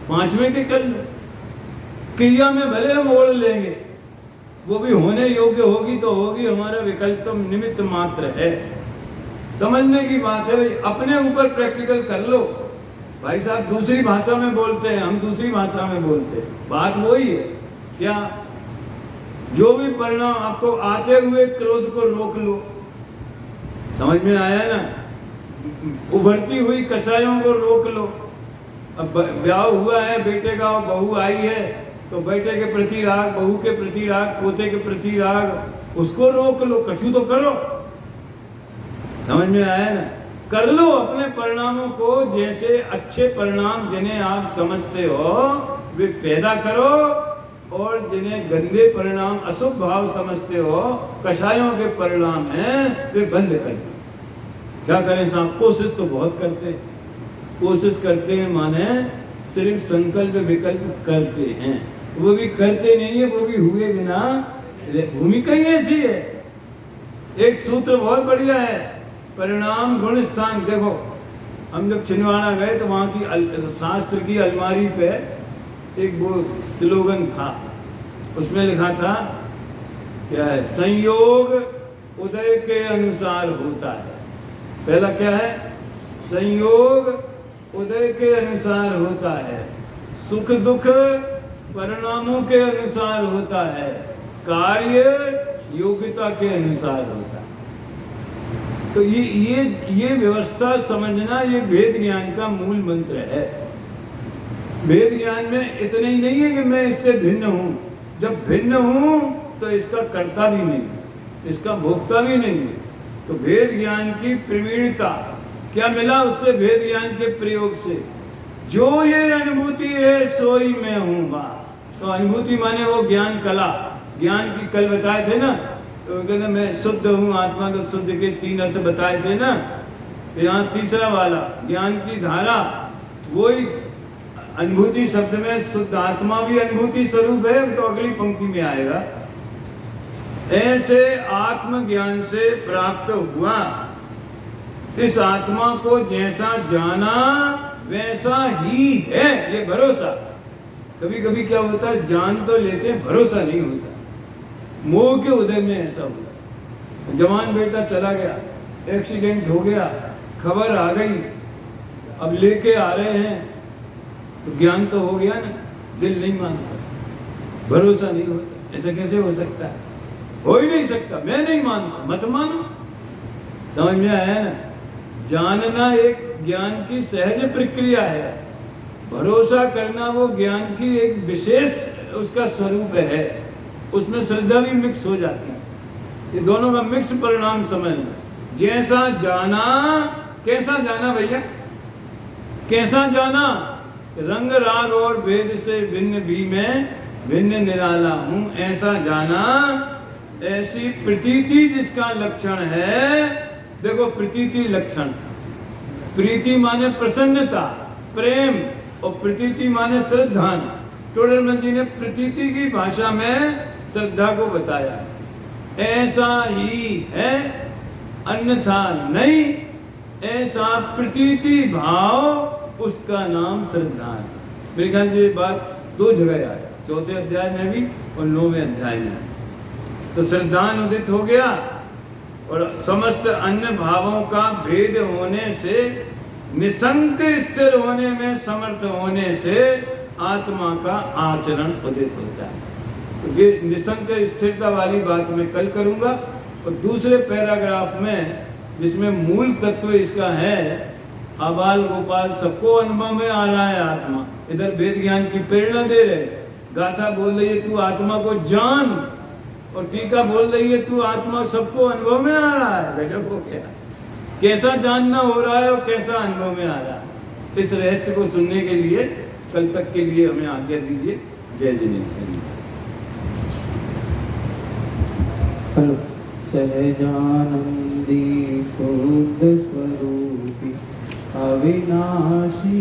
5वें के कर लो। क्रिया में भले हम ओढ़ लेंगे, वो भी होने योग्य होगी तो होगी, हमारा विकल्प तो निमित्त मात्र है। समझने की बात है भाई, अपने ऊपर प्रैक्टिकल कर लो। भाई साहब दूसरी भाषा में बोलते हैं, हम दूसरी भाषा में बोलते हैं, बात वही है। क्या? जो भी परिणाम आपको आते हुए क्रोध को रोक लो। समझ में आया ना? उभरती हुई कषायों को रोक लो। अब ब्याह हुआ है बेटे का, बहू आई है, तो बेटे के प्रति राग, बहू के प्रति राग, पोते के प्रति राग, उसको रोक लो, कछु तो करो। समझ में आया ना? कर लो अपने परिणामों को, जैसे अच्छे परिणाम जिन्हें आप समझते हो वे पैदा करो, और जिन्हें गंदे परिणाम, अशुभ भाव समझते हो, कषायों के परिणाम हैं, वे बंद कर दो। क्या करें साहब? कोशिश तो बहुत करते हैं, कोशिश करते हैं माने सिर्फ संकल्प विकल्प करते हैं, वो भी करते नहीं है, वो भी हुए बिना। भूमिका ही ऐसी है। एक सूत्र बहुत बढ़िया है, परिणाम गुण स्थान। देखो हम जब छिंदवाड़ा गए तो वहाँ की शास्त्र की अलमारी पे एक वो स्लोगन था, उसमें लिखा था क्या है? संयोग उदय के अनुसार होता है। पहला क्या है? संयोग उदय के अनुसार होता है, सुख दुख परिणामों के अनुसार होता है, कार्य योग्यता के अनुसार होता है। तो ये व्यवस्था समझना, ये वेद ज्ञान का मूल मंत्र है। वेद ज्ञान में इतना ही नहीं है कि मैं इससे भिन्न हूं। जब भिन्न हूं तो इसका कर्ता भी नहीं, इसका भोक्ता भी नहीं है। तो वेद ज्ञान की प्रवीणता क्या मिला उससे? वेद ज्ञान के प्रयोग से जो ये अनुभूति है सोई मैं हूँ बा। तो अनुभूति माने वो ज्ञान कला, ज्ञान की कल बताए थे ना, तो कहते मैं शुद्ध हूँ, आत्मा तो शुद्ध के 3 अर्थ बताए थे ना। यहाँ तीसरा वाला ज्ञान की धारा, वही अनुभूति शब्द में शुद्ध आत्मा भी अनुभूति स्वरूप है, तो अगली पंक्ति में आएगा। ऐसे आत्मज्ञान से प्राप्त हुआ, इस आत्मा को जैसा जाना वैसा ही है, ये भरोसा। कभी कभी क्या होता है, जान तो लेते हैं, भरोसा नहीं होता। मोह के उदय में ऐसा हुआ। जवान बेटा चला गया, एक्सीडेंट हो गया, खबर आ गई, अब लेके आ रहे हैं, तो ज्ञान तो हो गया ना, दिल नहीं मानता, भरोसा नहीं होता। ऐसा कैसे हो सकता है? हो ही नहीं सकता। मैं नहीं मानता, मत मानो। समझ में आया ना? जानना एक ज्ञान की सहज प्रक्रिया है, भरोसा करना वो ज्ञान की एक विशेष उसका स्वरूप है। उसमें श्रद्धा भी मिक्स हो जाती है, ये दोनों का मिक्स परिणाम समझना। जैसा जाना, कैसा जाना भैया? कैसा जाना? रंग राग और भेद से भिन्न भी मैं भिन्न निराला हूं, ऐसा जाना। ऐसी प्रतीति जिसका लक्षण है, देखो प्रतीति लक्षण, प्रीति माने प्रसन्नता, प्रेम, और प्रतीति माने श्रद्धा। टोडरमल जी ने प्रतीति की भाषा में श्रद्धा को बताया, ऐसा ही है अन्यथा नहीं। ऐसा प्रतीति भाव, उसका नाम श्रद्धा है। मेरे ख्याल से ये बात 2 जगह आया, 4थे अध्याय में भी और 9वें अध्याय में। तो श्रद्धान उदित हो गया, और समस्त अन्य भावों का भेद होने से, निसंक स्थिर होने में समर्थ होने से आत्मा का आचरण उदित होता है। तो ये निसंक स्थिरता वाली बात मैं कल करूंगा। और दूसरे पैराग्राफ में जिसमें मूल तत्व इसका है, आबाल गोपाल सबको अनुभव में आ रहा है आत्मा। इधर वेद ज्ञान की प्रेरणा दे रहे, गाथा बोल रही है तू आत्मा को जान, और टीका बोल रही है तू आत्मा सबको अनुभव में आ रहा है। गजब हो गया, कैसा जानना हो रहा है और कैसा अनुभव में आ रहा है। इस रहस्य को सुनने के लिए कल तक के लिए हमें आज्ञा दीजिए। जय जिनेन्द्र। सहजानंदी शुद्ध स्वरूपी अविनाशी